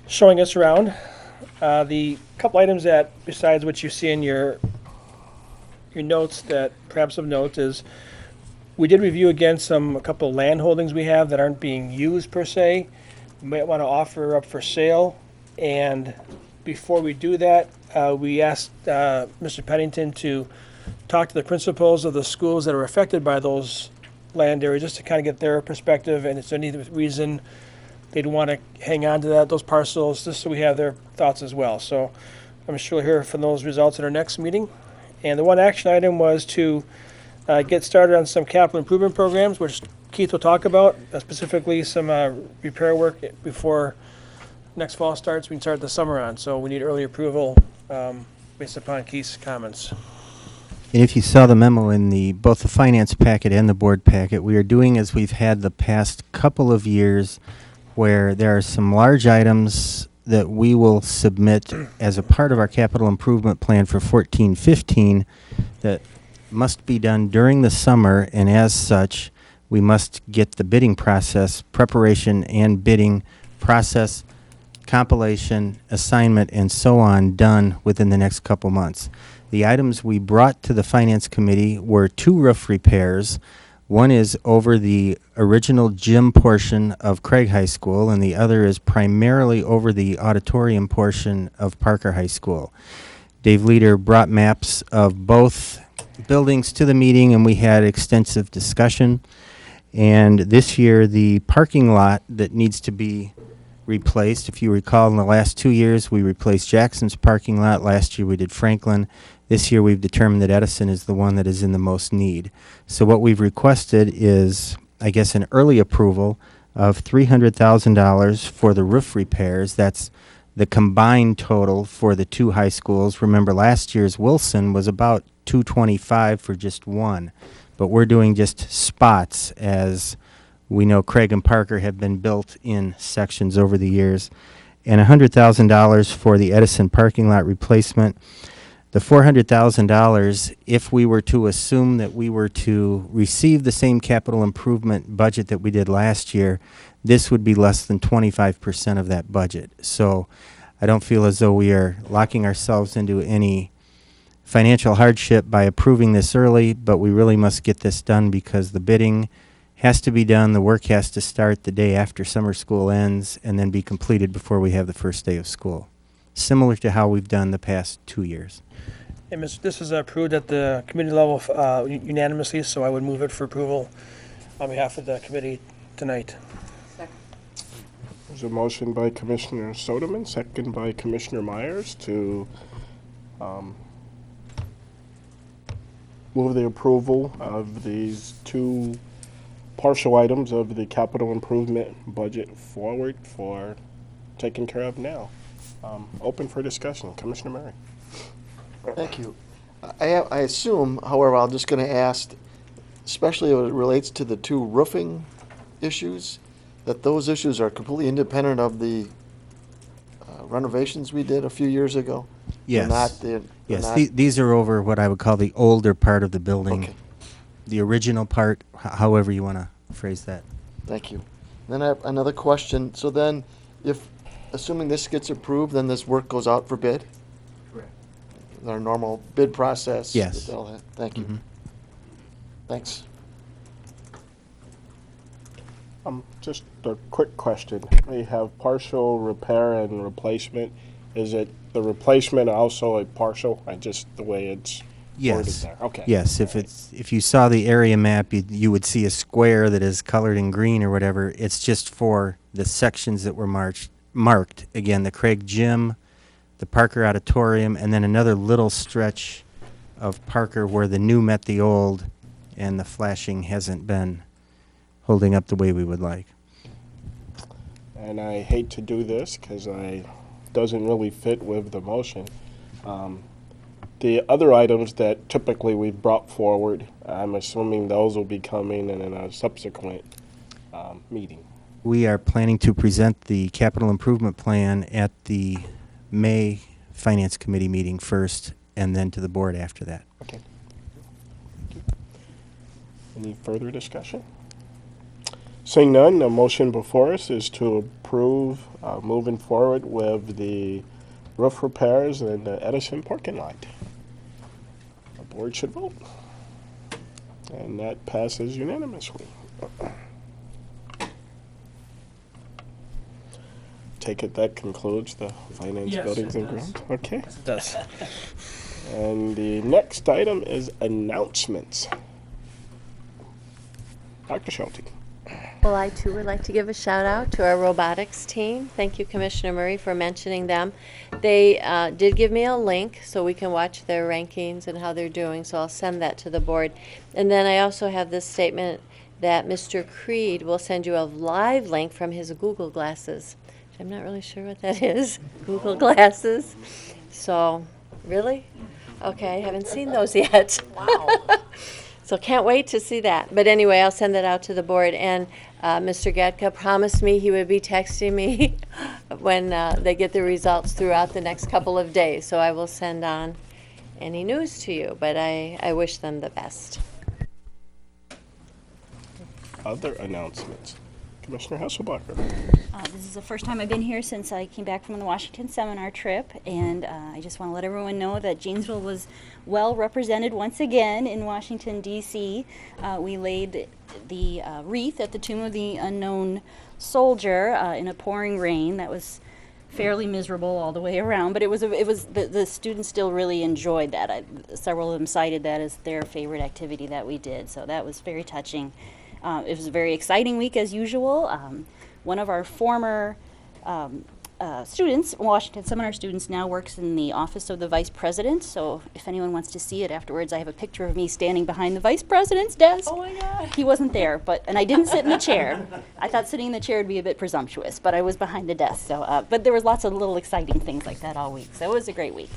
showing us around. The couple items that, besides what you see in your notes that perhaps of note is, we did review again a couple land holdings we have that aren't being used per se. We might want to offer up for sale, and before we do that, we asked Mr. Pennington to talk to the principals of the schools that are affected by those land areas, just to kind of get their perspective, and if there's any reason they'd want to hang on to those parcels, just so we have their thoughts as well. So I'm sure we'll hear from those results at our next meeting. And the one action item was to get started on some capital improvement programs, which Keith will talk about, specifically some repair work before next fall starts. We can start the summer on, so we need early approval based upon Keith's comments. And if you saw the memo in both the finance packet and the board packet, we are doing as we've had the past couple of years, where there are some large items that we will submit as a part of our capital improvement plan for 14-15 that must be done during the summer, and as such, we must get the bidding process, preparation and bidding process, compilation, assignment, and so on done within the next couple months. The items we brought to the Finance Committee were 2 roof repairs, One is over the original gym portion of Craig High School, and the other is primarily over the auditorium portion of Parker High School. Dave Leader brought maps of both buildings to the meeting, and we had extensive discussion. And this year, the parking lot that needs to be replaced, if you recall, in the last 2 years, we replaced Jackson's parking lot. Last year, we did Franklin. This year, we've determined that Edison is the one that is in the most need. So what we've requested is, I guess, an early approval of $300,000 for the roof repairs. That's the combined total for the two high schools. Remember, last year's Wilson was about $225 for just one, but we're doing just spots, as we know Craig and Parker have been built in sections over the years, and $100,000 for the Edison parking lot replacement. The $400,000, if we were to assume that we were to receive the same capital improvement budget that we did last year, this would be less than 25% of that budget. So I don't feel as though we are locking ourselves into any financial hardship by approving this early, but we really must get this done because the bidding has to be done, the work has to start the day after summer school ends, and then be completed before we have the first day of school, similar to how we've done the past 2 years. And this is approved at the committee level unanimously, so I would move it for approval on behalf of the committee tonight. There's a motion by Commissioner Soderman, second by Commissioner Myers to move the approval of these two partial items of the capital improvement budget forward for taken care of now. Open for discussion. Commissioner Murray. Thank you. I assume, however, I'm just going to ask, especially when it relates to the two roofing issues, that those issues are completely independent of the renovations we did a few years ago? Yes. They're Yes, not- these are over what I would call the older part of the building. Okay. The original part, however you want to phrase that. Thank you. Then I have another question. So then, if, assuming this gets approved, then this work goes out for bid? Correct. Our normal bid process? Yes. that they'll have. Thank you. Mhm. Thanks. Just a quick question. We have partial repair and replacement. Is it the replacement also a partial? Just the way it's worded Yes. there. Okay. Yes, if you saw the area map, you would see a square that is colored in green or whatever. It's just for the sections that were marked. Again, the Craig Gym, the Parker Auditorium, and then another little stretch of Parker where the new met the old, and the flashing hasn't been holding up the way we would like. And I hate to do this because it doesn't really fit with the motion. The other items that typically we've brought forward, I'm assuming those will be coming in a subsequent meeting. We are planning to present the capital improvement plan at the May Finance Committee meeting first, and then to the board after that. Okay. Any further discussion? Seeing none, the motion before us is to approve moving forward with the roof repairs and the Edison parking lot. The board should vote. And that passes unanimously. Take it that concludes the finance, Yes, buildings, it and does. grounds? Okay. Yes, it does. And the next item is announcements. Dr. Schulte. Well, I too would like to give a shout out to our robotics team. Thank you, Commissioner Murray, for mentioning them. They did give me a link so we can watch their rankings and how they're doing, so I'll send that to the board. And then I also have this statement that Mr. Creed will send you a live link from his Google Glasses. I'm not really sure what that is, Google Glasses. So, really? Okay, I haven't seen those yet. Wow. So can't wait to see that. But anyway, I'll send that out to the board. And Mr. Gatka promised me he would be texting me when they get the results throughout the next couple of days. So I will send on any news to you. But I wish them the best. Other announcements. Commissioner Hasselbacher. This is the first time I've been here since I came back from the Washington seminar trip, and I just want to let everyone know that Janesville was well represented once again in Washington, D.C. We laid the wreath at the Tomb of the Unknown Soldier in a pouring rain. That was fairly miserable all the way around, but the students still really enjoyed that. Several of them cited that as their favorite activity that we did, so that was very touching. It was a very exciting week as usual. One of our former students, Washington Seminar students, now works in the office of the Vice President. So if anyone wants to see it afterwards, I have a picture of me standing behind the Vice President's desk. Oh my God. He wasn't there, and I didn't sit in the chair. I thought sitting in the chair would be a bit presumptuous, but I was behind the desk. So, but there was lots of little exciting things like that all week. So it was a great week.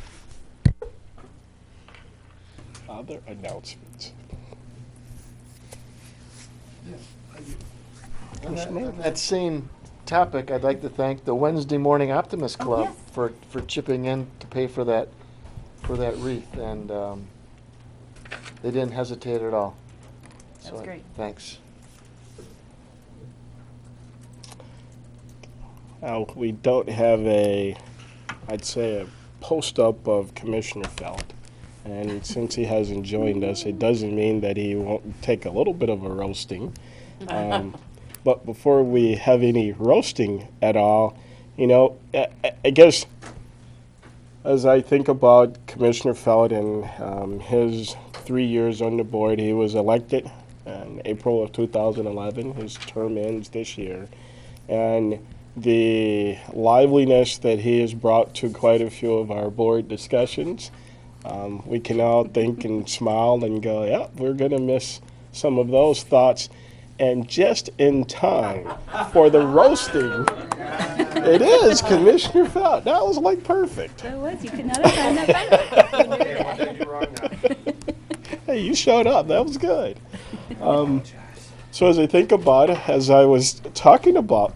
Other announcements. On that same topic, I'd like to thank the Wednesday Morning Optimist Club for chipping in to pay for that wreath, and they didn't hesitate at all. That was great. Thanks. We don't have I'd say a post-up of Commissioner Feld. And since he hasn't joined us, it doesn't mean that he won't take a little bit of a roasting. But before we have any roasting at all, I guess as I think about Commissioner Feld and his 3 years on the board, he was elected in April of 2011. His term ends this year. And the liveliness that he has brought to quite a few of our board discussions, we can all think and smile and go, yeah, we're going to miss some of those thoughts. And just in time for the roasting, it is Commissioner Feld. That was like perfect. That was. You could not have done that better. Hey, you showed up. That was good. So as I think about it, as I was talking about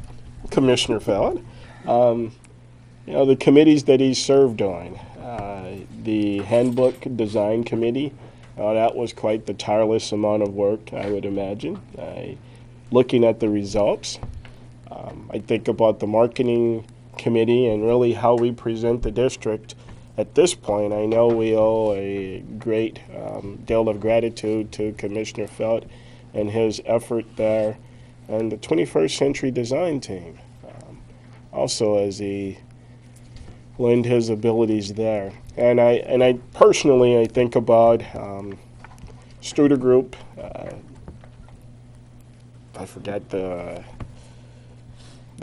Commissioner Feld, the committees that he served on, the Handbook Design Committee, that was quite the tireless amount of work, I would imagine. Looking at the results, I think about the Marketing Committee and really how we present the district. At this point, I know we owe a great deal of gratitude to Commissioner Feld and his effort there, and the 21st Century Design Team, also as he lend his abilities there. And I personally, I think about Studer Group. I forget the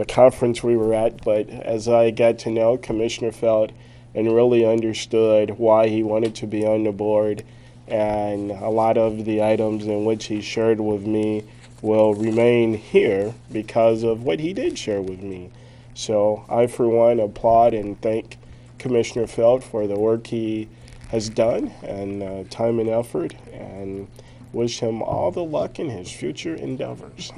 conference we were at, but as I got to know Commissioner Feld and really understood why he wanted to be on the board, and a lot of the items in which he shared with me will remain here because of what he did share with me. So I, for one, applaud and thank Commissioner Feld for the work he has done and time and effort, and wish him all the luck in his future endeavors.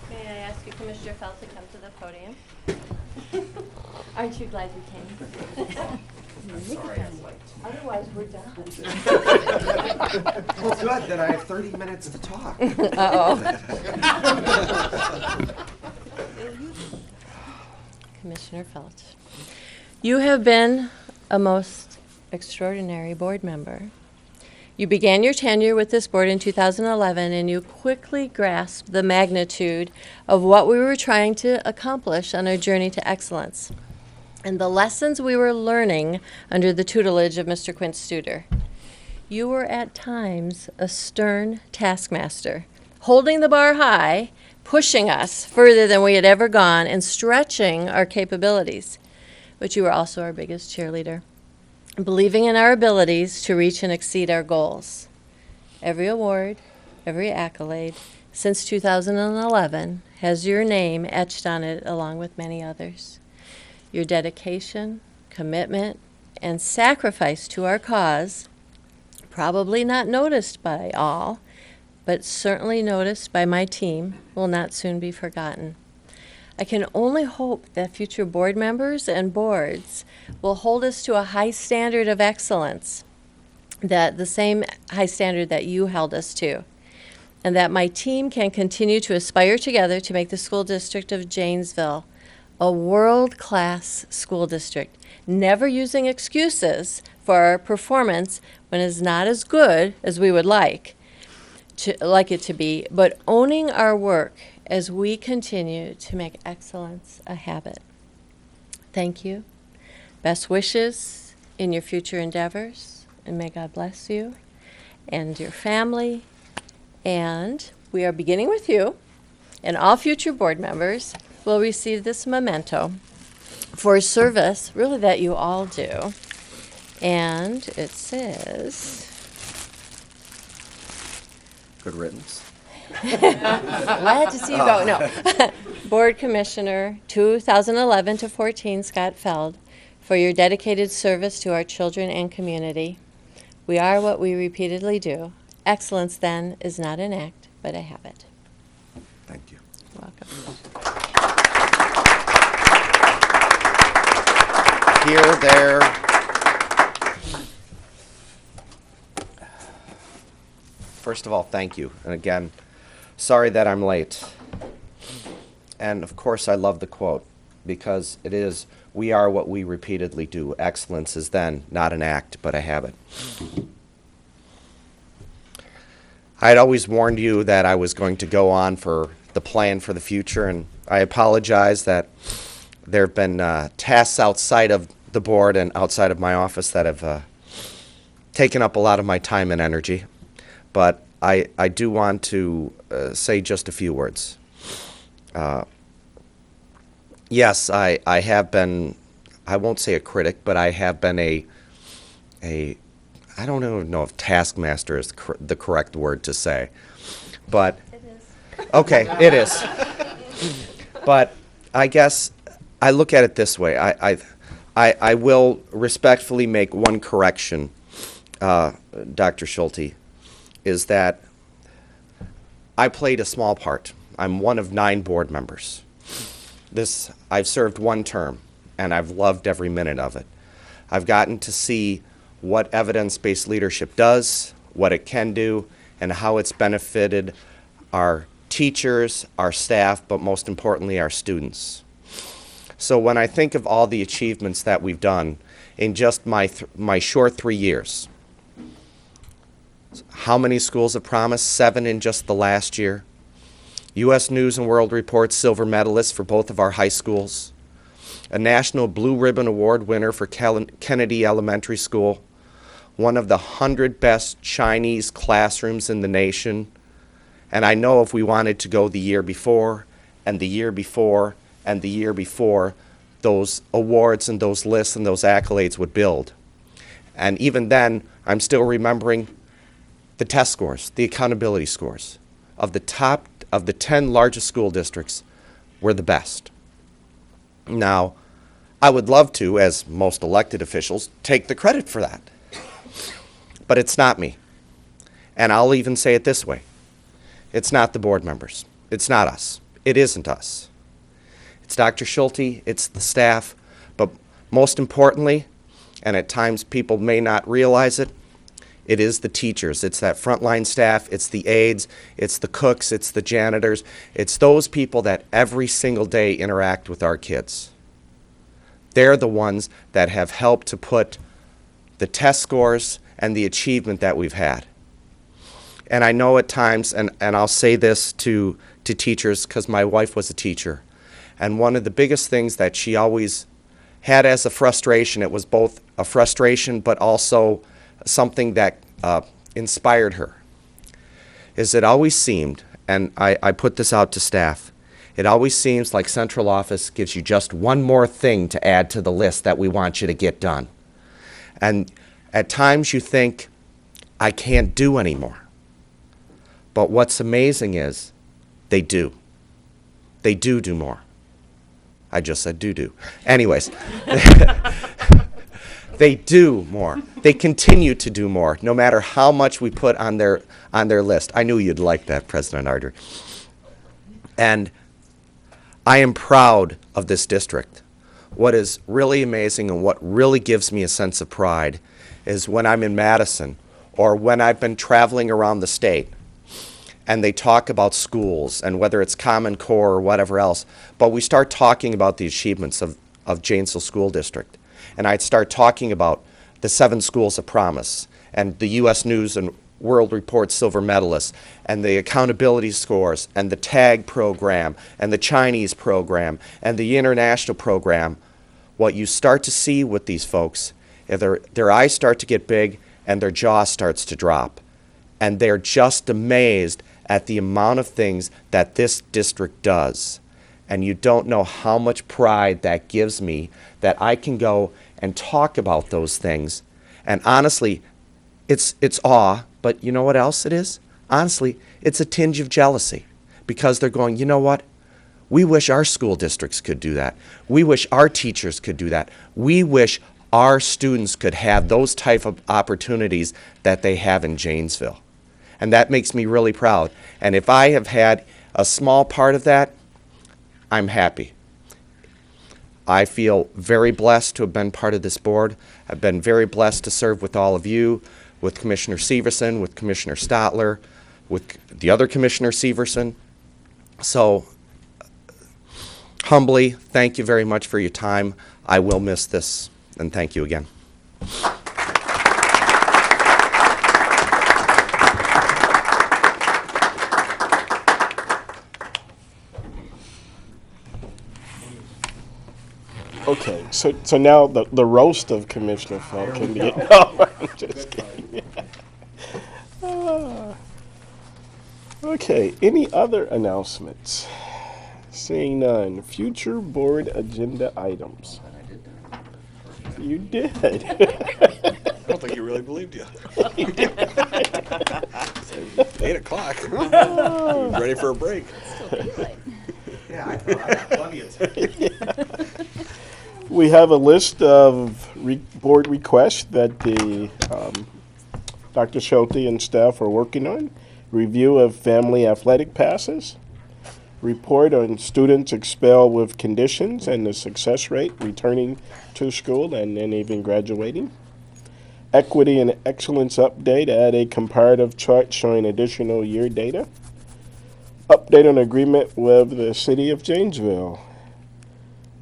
May I ask you, Commissioner Feld, to come to the podium? Aren't you glad you came? Otherwise, we're done. Well, good, then I have 30 minutes to talk. Commissioner Feld, you have been a most extraordinary board member. You began your tenure with this board in 2011, and you quickly grasped the magnitude of what we were trying to accomplish on our journey to excellence, and the lessons we were learning under the tutelage of Mr. Quint Studer. You were at times a stern taskmaster, holding the bar high, pushing us further than we had ever gone, and stretching our capabilities. But you were also our biggest cheerleader, believing in our abilities to reach and exceed our goals. Every award, every accolade since 2011 has your name etched on it along with many others. Your dedication, commitment, and sacrifice to our cause, probably not noticed by all, but certainly noticed by my team, will not soon be forgotten. I can only hope that future board members and boards will hold us to a high standard of excellence, that the same high standard that you held us to, and that my team can continue to aspire together to make the school district of Janesville a world-class school district, never using excuses for our performance when it's not as good as we would like it to be, but owning our work as we continue to make excellence a habit. Thank you. Best wishes in your future endeavors, and may God bless you and your family. And we are beginning with you, and all future board members will receive this memento for service, really, that you all do. And it says, Good riddance. glad to see you go. No. Board Commissioner 2011 to 14, Scott Feld, for your dedicated service to our children and community. We are what we repeatedly do. Excellence, then, is not an act, but a habit. Thank you. Welcome. Here, there. First of all, thank you. And again, sorry that I'm late. And of course, I love the quote, because it is, we are what we repeatedly do. Excellence is then not an act, but a habit. I had always warned you that I was going to go on for the plan for the future, and I apologize that there have been tasks outside of the board and outside of my office that have taken up a lot of my time and energy. But I do want to say just a few words. Yes, I have been, I won't say a critic, but I have been a I don't even know if taskmaster is the correct word to say. But It is. Okay, it is. But I guess I look at it this way. I will respectfully make one correction, Dr. Schulte, is that I played a small part. I'm one of 9 board members. I've served 1 term, and I've loved every minute of it. I've gotten to see what evidence-based leadership does, what it can do, and how it's benefited our teachers, our staff, but most importantly, our students. So when I think of all the achievements that we've done in just my short 3 years, how many schools have promised? 7 in just the last year. U.S. News and World Report silver medalist for both of our high schools. A National Blue Ribbon Award winner for Kennedy Elementary School. One of the 100 best Chinese classrooms in the nation. And I know if we wanted to go the year before, and the year before, and the year before, those awards and those lists and those accolades would build. And even then, I'm still remembering the test scores, the accountability scores. Of the 10 largest school districts, we're the best. Now, I would love to, as most elected officials, take the credit for that. But it's not me. And I'll even say it this way. It's not the board members. It's not us. It isn't us. It's Dr. Schulte, it's the staff, but most importantly, and at times people may not realize it, it is the teachers. It's that frontline staff, it's the aides, it's the cooks, it's the janitors. It's those people that every single day interact with our kids. They're the ones that have helped to put the test scores and the achievement that we've had. And I know at times, and I'll say this to teachers because my wife was a teacher, and one of the biggest things that she always had as a frustration, it was both a frustration but also something that inspired her, is it always seemed, and I put this out to staff, it always seems like central office gives you just one more thing to add to the list that we want you to get done. And at times you think, I can't do anymore. But what's amazing is they do. They do more. I just said do. Anyways. They do more. They continue to do more, no matter how much we put on their list. I knew you'd like that, President Ardrey. And I am proud of this district. What is really amazing and what really gives me a sense of pride is when I'm in Madison or when I've been traveling around the state and they talk about schools and whether it's Common Core or whatever else, but we start talking about the achievements of Janesville School District. And I'd start talking about the 7 schools of promise and the U.S. News and World Report silver medalists and the accountability scores and the TAG program and the Chinese program and the international program. What you start to see with these folks is their eyes start to get big and their jaw starts to drop. And they're just amazed at the amount of things that this district does. And you don't know how much pride that gives me that I can go and talk about those things. And honestly, it's awe, but you know what else it is? Honestly, it's a tinge of jealousy because they're going, you know what? We wish our school districts could do that. We wish our teachers could do that. We wish our students could have those type of opportunities that they have in Janesville. And that makes me really proud. And if I have had a small part of that, I'm happy. I feel very blessed to have been part of this board. I've been very blessed to serve with all of you, with Commissioner Severson, with Commissioner Stotler, with the other Commissioner Severson. So, humbly, thank you very much for your time. I will miss this, and thank you again. Okay, so now the roast of Commissioner Feld can be. No, I'm just kidding. Okay, any other announcements? Seeing none. Future board agenda items. You did. I don't think he really believed you. 8 o'clock. Ready for a break. Yeah, I thought I got plenty of time. We have a list of board requests that the Dr. Schulte and staff are working on. Review of family athletic passes. Report on students expelled with conditions and the success rate returning to school and then even graduating. Equity and excellence update. Add a comparative chart showing additional year data. Update on agreement with the City of Janesville.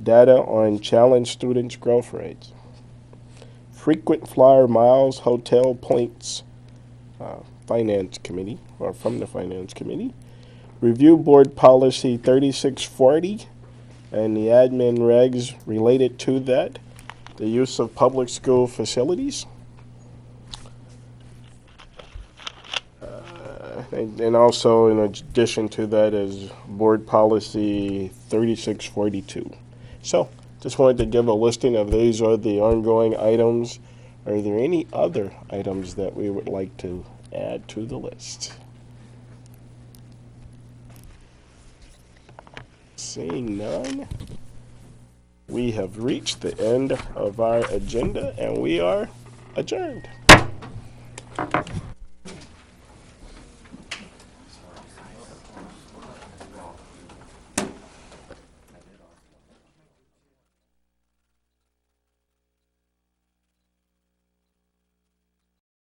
Data on challenge students' growth rates. Frequent flyer miles, hotel points, Finance Committee, or from the Finance Committee. Review Board Policy 3640 and the admin regs related to that. The use of public school facilities. And also, in addition to that, is Board Policy 3642. So, just wanted to give a listing of these are the ongoing items. Are there any other items that we would like to add to the list? Seeing none, we have reached the end of our agenda and we are adjourned.